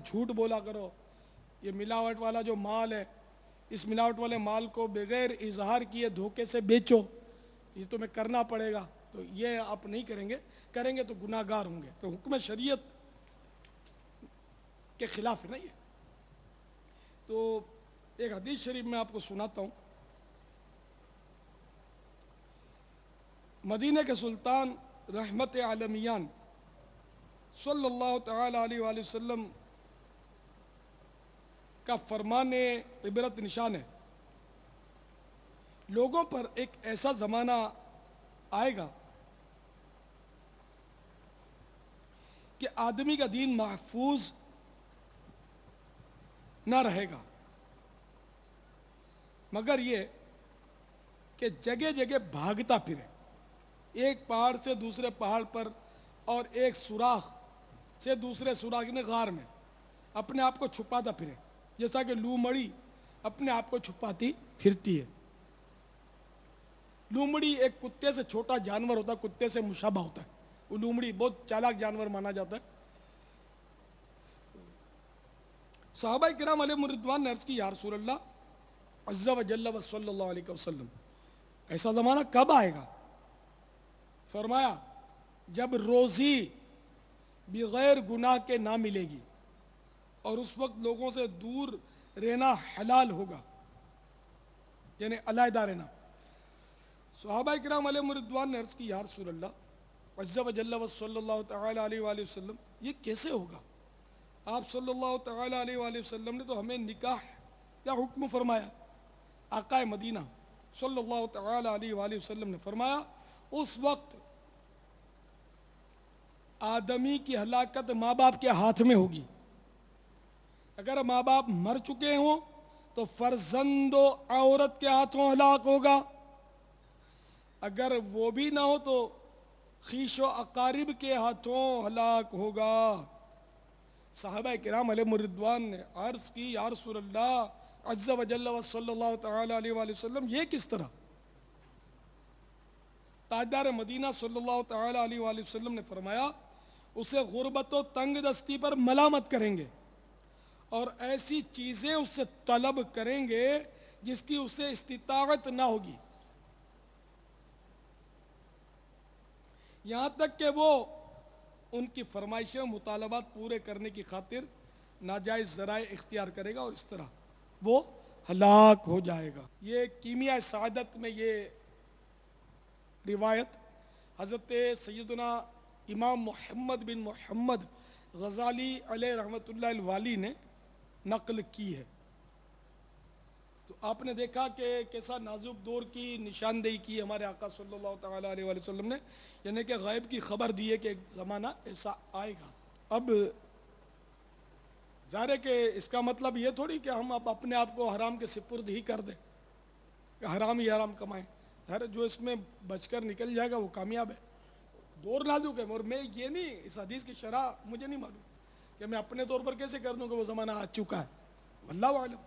جھوٹ بولا کرو، یہ ملاوٹ والا جو مال ہے اس ملاوٹ والے مال کو بغیر اظہار کیے دھوکے سے بیچو، یہ تمہیں کرنا پڑے گا، تو یہ آپ نہیں کریں گے تو گناہ گار ہوں گے، تو حکم شریعت کے خلاف ہے نا یہ۔ تو ایک حدیث شریف میں آپ کو سناتا ہوں، مدینہ کے سلطان رحمت عالمیان صلی اللہ تعالی علیہ وآلہ وسلم کا فرمان عبرت نشان ہے، لوگوں پر ایک ایسا زمانہ آئے گا کہ آدمی کا دین محفوظ نہ رہے گا، مگر یہ کہ جگہ جگہ بھاگتا پھرے، ایک پہاڑ سے دوسرے پہاڑ پر اور ایک سوراخ سے دوسرے سوراخ میں غار میں اپنے آپ کو چھپاتا پھرے، جیسا کہ لومڑی اپنے آپ کو چھپاتی پھرتی ہے۔ لومڑی ایک کتے سے چھوٹا جانور ہوتا ہے، کتے سے مشابہ ہوتا ہے، وہ لومڑی بہت چالاک جانور مانا جاتا ہے۔ صحابہ کرام علیہ رضوان نے عرض کی، یا رسول اللہ عز و جل و صلی اللہ علیہ وسلم، ایسا زمانہ کب آئے گا؟ فرمایا جب روزی بغیر گناہ کے نہ ملے گی اور اس وقت لوگوں سے دور رہنا حلال ہوگا، یعنی علیحدہ رہنا۔ صحابہ کرام علیہ رضوان نے عرض کی، یا رسول اللہ عز و جل و صلی اللہ تعالی علیہ وآلہ وسلم، یہ کیسے ہوگا؟ آپ صلی اللہ تعالی علیہ وآلہ وسلم نے تو ہمیں نکاح کا حکم فرمایا۔ آقا مدینہ صلی اللہ تعالی علیہ وآلہ وسلم نے فرمایا، اس وقت آدمی کی ہلاکت ماں باپ کے ہاتھ میں ہوگی، اگر ماں باپ مر چکے ہوں تو فرزند و عورت کے ہاتھوں ہلاک ہوگا، اگر وہ بھی نہ ہو تو خیش و اقارب کے ہاتھوں ہلاک ہوگا۔ صحابہ کرام علیہ رضوان نے عرض کی، یا رسول اللہ عز و جل و صلی اللہ تعالی علیہ وآلہ وسلم، یہ کس طرح؟ تاجدار مدینہ صلی اللہ تعالی علیہ وآلہ وسلم نے فرمایا، اسے غربت و تنگ دستی پر ملامت کریں گے اور ایسی چیزیں اس سے طلب کریں گے جس کی اسے استطاعت نہ ہوگی، یہاں تک کہ وہ ان کی فرمائشیں و مطالبات پورے کرنے کی خاطر ناجائز ذرائع اختیار کرے گا اور اس طرح وہ ہلاک ہو جائے گا۔ یہ کیمیاء سعادت میں یہ روایت حضرت سیدنا امام محمد بن محمد غزالی علیہ رحمۃ اللہ الوالی نے نقل کی ہے۔ تو آپ نے دیکھا کہ کیسا نازک دور کی نشاندہی کی ہمارے آقا صلی اللہ تعالی علیہ وآلہ وسلم نے، یعنی کہ غیب کی خبر دی ہے کہ ایک زمانہ ایسا آئے گا۔ اب ظاہر ہے کہ اس کا مطلب یہ تھوڑی کہ ہم اب اپنے آپ کو حرام کے سپرد ہی کر دیں کہ حرام ہی حرام کمائیں، ظاہر ہے جو اس میں بچ کر نکل جائے گا وہ کامیاب ہے۔ دور نازک ہے، اور میں یہ نہیں، اس حدیث کی شرح مجھے نہیں معلوم کہ میں اپنے طور پر کیسے کر دوں کہ وہ زمانہ آ چکا ہے، واللہ اعلم۔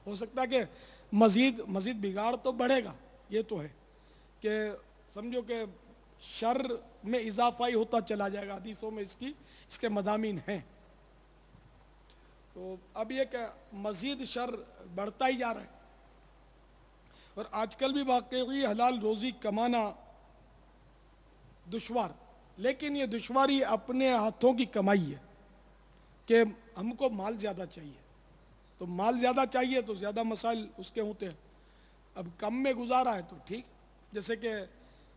ہو سکتا ہے کہ مزید بگاڑ تو بڑھے گا، یہ تو ہے کہ سمجھو کہ شر میں اضافہ ہی ہوتا چلا جائے گا، حدیثوں میں اس کے مضامین ہیں۔ تو اب یہ کہ مزید شر بڑھتا ہی جا رہا ہے، اور آج کل بھی واقعی حلال روزی کمانا دشوار، لیکن یہ دشواری اپنے ہاتھوں کی کمائی ہے کہ ہم کو مال زیادہ چاہیے، تو مال زیادہ چاہیے تو زیادہ مسائل اس کے ہوتے ہیں۔ اب کم میں گزارا ہے تو ٹھیک، جیسے کہ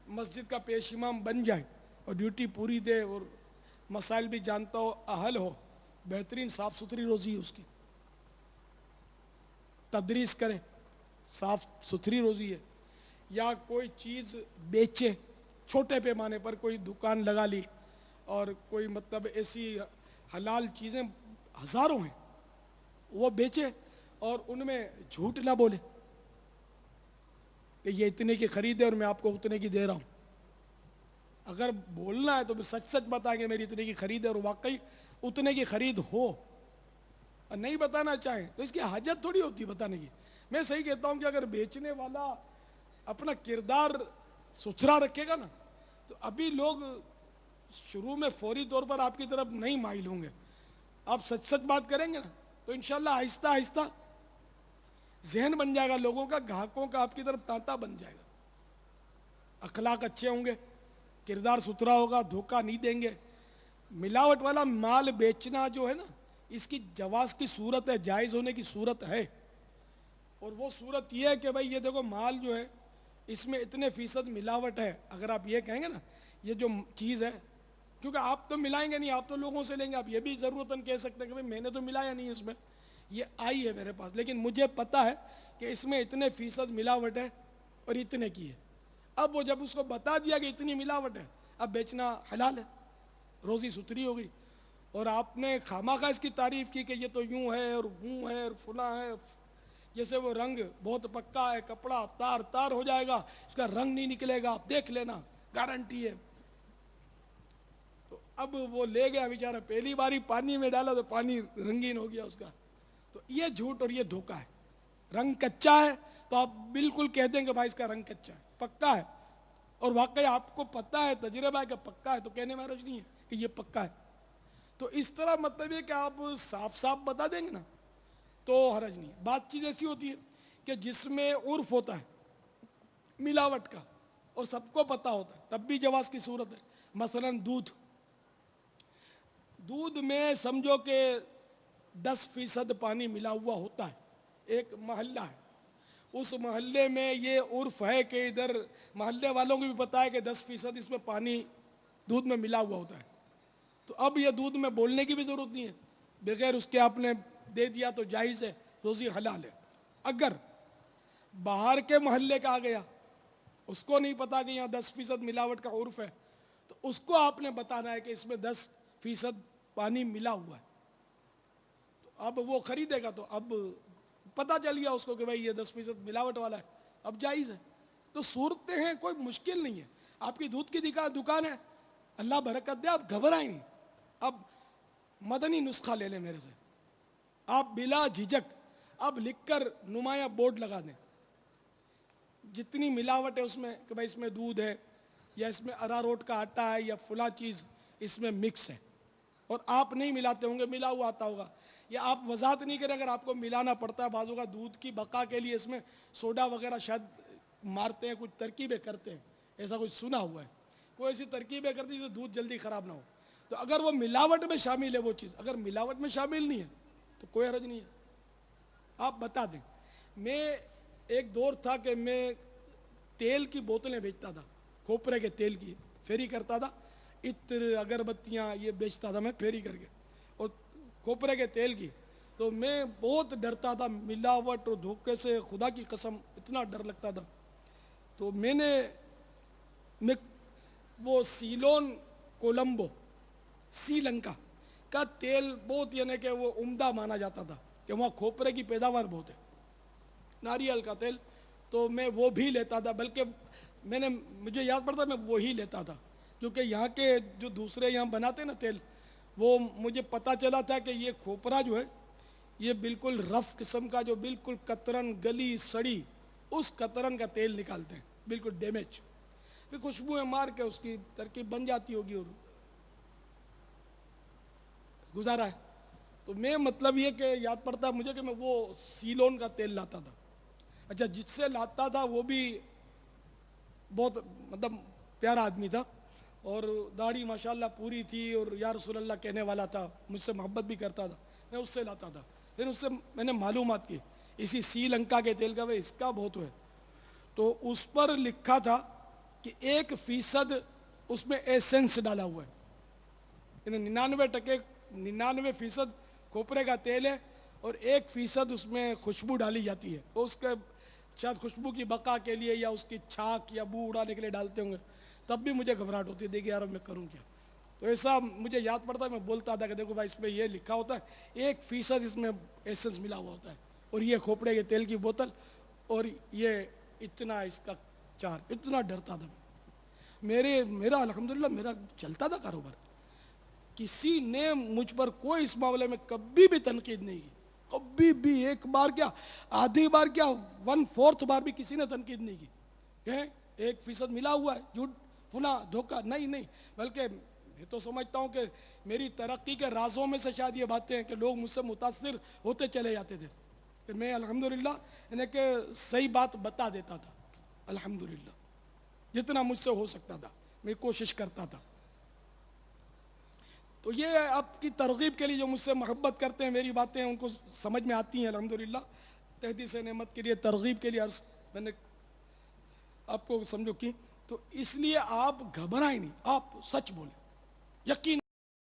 مسجد کا پیش امام بن جائے اور ڈیوٹی پوری دے اور مسائل بھی جانتا ہو، اہل ہو، بہترین صاف ستھری روزی اس کی، تدریس کرے، صاف ستھری روزی ہے، یا کوئی چیز بیچے چھوٹے پیمانے پر، کوئی دکان لگا لی اور کوئی مطلب ایسی حلال چیزیں ہزاروں ہیں وہ بیچے اور ان میں جھوٹ نہ بولے کہ یہ اتنے کی خرید ہے اور میں آپ کو اتنے کی دے رہا ہوں۔ اگر بولنا ہے تو سچ سچ بتائیں کہ میری اتنے کی خرید ہے اور واقعی اتنے کی خرید ہو، اور نہیں بتانا چاہیں تو اس کی حاجت تھوڑی ہوتی بتانے کی۔ میں صحیح کہتا ہوں کہ اگر بیچنے والا اپنا کردار ستھرا رکھے گا نا تو ابھی لوگ شروع میں فوری طور پر آپ کی طرف نہیں مائل ہوں گے، آپ سچ سچ بات کریں گے نا تو انشاءاللہ آہستہ آہستہ ذہن بن جائے گا لوگوں کا، گاہکوں کا آپ کی طرف تانتا بن جائے گا، اخلاق اچھے ہوں گے، کردار ستھرا ہوگا، دھوکہ نہیں دیں گے۔ ملاوٹ والا مال بیچنا جو ہے نا، اس کی جواز کی صورت ہے، جائز ہونے کی صورت ہے، اور وہ صورت یہ ہے کہ بھائی یہ دیکھو مال جو ہے اس میں اتنے فیصد ملاوٹ ہے، اگر آپ یہ کہیں گے نا یہ جو چیز ہے، کیونکہ آپ تو ملائیں گے نہیں، آپ تو لوگوں سے لیں گے، آپ یہ بھی ضرورتاً کہہ سکتے ہیں کہ بھائی میں نے تو ملایا نہیں اس میں، یہ آئی ہے میرے پاس، لیکن مجھے پتہ ہے کہ اس میں اتنے فیصد ملاوٹ ہے اور اتنے کی ہے۔ اب وہ جب اس کو بتا دیا کہ اتنی ملاوٹ ہے، اب بیچنا حلال ہے، روزی ستھری ہوگی، اور آپ نے خامخواہ اس کی تعریف کی کہ یہ تو یوں ہے اور یوں ہے اور فلاں ہے، جیسے وہ رنگ بہت پکا ہے، کپڑا تار تار ہو جائے گا، اس کا رنگ نہیں نکلے گا، آپ دیکھ لینا گارنٹی ہے۔ تو اب وہ لے گیا بیچارہ، پہلی باری پانی میں ڈالا تو پانی رنگین ہو گیا اس کا۔ تو یہ جھوٹ اور یہ دھوکہ ہے۔ رنگ کچا ہے تو آپ بالکل کہہ دیں کہ بھائی اس کا رنگ کچا ہے، پکا ہے، اور واقعی آپ کو پتہ ہے، تجربہ ہے کہ پکا ہے، تو کہنے میں حرج نہیں ہے کہ یہ پکا ہے۔ تو اس طرح مطلب یہ کہ آپ صاف صاف بتا دیں گے نا تو حرج نہیں ہے۔ بات چیز ایسی ہوتی ہے کہ جس میں عرف ہوتا ہے ملاوٹ کا اور سب کو پتہ ہوتا ہے، تب بھی جواز کی صورت ہے۔ مثلا دودھ میں سمجھو کہ 10% پانی ملا ہوا ہوتا ہے، ایک محلہ ہے، اس محلے میں یہ عرف ہے کہ ادھر محلے والوں کو بھی پتہ ہے کہ 10% اس میں پانی دودھ میں ملا ہوا ہوتا ہے، تو اب یہ دودھ میں بولنے کی بھی ضرورت نہیں ہے، بغیر اس کے آپ نے دے دیا تو جائز ہے، روزی حلال ہے۔ اگر باہر کے محلے کا آ گیا، اس کو نہیں پتا کہ یہاں 10% ملاوٹ کا عرف ہے، تو اس کو آپ نے بتانا ہے کہ اس میں 10% پانی ملا ہوا ہے، تو اب وہ خریدے گا تو اب پتہ چل گیا اس کو کہ بھائی یہ 10% ملاوٹ والا ہے، اب جائز ہے۔ تو صورتیں ہیں، کوئی مشکل نہیں ہے۔ آپ کی دودھ کی دکان ہے، اللہ برکت دے، آپ گھبرائیں نہیں، اب مدنی نسخہ لے لیں میرے سے، آپ بلا جھجک اب لکھ کر نمایاں بورڈ لگا دیں، جتنی ملاوٹ ہے اس میں کہ بھائی اس میں دودھ ہے، یا اس میں اراروٹ کا آٹا ہے، یا فلاں چیز اس میں مکس ہے، اور آپ نہیں ملاتے ہوں گے، ملا ہوا آتا ہوگا، یا آپ وضاحت نہیں کریں، اگر آپ کو ملانا پڑتا ہے بعضوں کا دودھ کی بقا کے لیے اس میں سوڈا وغیرہ شاید مارتے ہیں، کچھ ترکیبیں کرتے ہیں، ایسا کچھ سنا ہوا ہے، کوئی ایسی ترکیبیں کرتی جس سے دودھ جلدی خراب نہ ہو، تو اگر وہ ملاوٹ میں شامل ہے وہ چیز، اگر ملاوٹ میں شامل نہیں ہے تو کوئی حرج نہیں ہے، آپ بتا دیں۔ میں ایک دور تھا کہ میں تیل کی بوتلیں بیچتا تھا، کھوپرے کے تیل کی پھیری کرتا تھا، عطر اگربتیاں یہ بیچتا تھا میں پھیری کر کے، اور کھوپرے کے تیل کی، تو میں بہت ڈرتا تھا ملاوٹ اور دھوکے سے، خدا کی قسم اتنا ڈر لگتا تھا۔ تو میں وہ سیلون کولمبو سری لنکا کا تیل بہت، یعنی کہ وہ عمدہ مانا جاتا تھا کہ وہاں کھوپرے کی پیداوار بہت ہے، ناریل کا تیل، تو میں وہ بھی لیتا تھا، بلکہ مجھے یاد پڑتا میں وہی لیتا تھا، کیونکہ یہاں کے جو دوسرے یہاں بناتے ہیں نا تیل، وہ مجھے پتہ چلا تھا کہ یہ کھوپرا جو ہے یہ بالکل رف قسم کا، جو بالکل قطرن گلی سڑی اس قطرن کا تیل نکالتے ہیں، بالکل ڈیمیج، پھر خوشبوئیں مار کے اس کی ترکیب بن جاتی ہوگی اور گزارا ہے۔ تو میں مطلب یہ کہ یاد پڑتا مجھے کہ میں وہ سیلون کا تیل لاتا تھا۔ اچھا، جس سے لاتا تھا وہ بھی بہت مطلب پیارا آدمی تھا، اور داڑھی ماشاءاللہ پوری تھی، اور یا رسول اللہ کہنے والا تھا، مجھ سے محبت بھی کرتا تھا، میں اس سے لاتا تھا۔ پھر اس سے میں نے معلومات کی اسی سری لنکا کے تیل کا، اس کا بہت ہے، تو اس پر لکھا تھا کہ 1% اس میں ایسنس ڈالا ہوا ہے، یعنی 99% کھوپرے کا تیل ہے، اور 1% اس میں خوشبو ڈالی جاتی ہے، اور اس کے شاید خوشبو کی بقا کے لیے یا اس کی چھاک یا بو اڑانے کے لیے ڈالتے ہوں گے، تب بھی مجھے گھبراہٹ ہوتی ہے، دیکھیے یار اب میں کروں کیا۔ تو ایسا مجھے یاد پڑتا ہے، میں بولتا تھا کہ دیکھو بھائی اس میں یہ لکھا ہوتا ہے 1% اس میں ایسنس ملا ہوا ہوتا ہے، اور یہ کھوپڑے کے تیل کی بوتل، اور یہ اتنا اس کا چارج، اتنا ڈرتا تھا میرا الحمدللہ میرا چلتا تھا کاروبار، کسی نے مجھ پر کوئی اس معاملے میں کبھی بھی تنقید نہیں کی، کبھی بھی، ایک بار کیا، آدھی بار کیا، 1/4 بار بھی کسی نے تنقید نہیں کی کہ 1% ملا ہوا ہے، جھوٹ، فلاں، دھوکہ، نہیں، بلکہ میں تو سمجھتا ہوں کہ میری ترقی کے رازوں میں سے شاید یہ باتیں ہیں کہ لوگ مجھ سے متاثر ہوتے چلے جاتے تھے کہ میں الحمدللہ انہیں کہ صحیح بات بتا دیتا تھا، الحمدللہ جتنا مجھ سے ہو سکتا تھا میں کوشش کرتا تھا. تو یہ آپ کی ترغیب کے لیے جو مجھ سے محبت کرتے ہیں، میری باتیں ان کو سمجھ میں آتی ہیں الحمدللہ. تحدیث نعمت کے لیے ترغیب کے لیے عرض میں نے آپ کو سمجھو کی. تو اس لیے آپ گھبرائیں نہیں، آپ سچ بولیں، یقین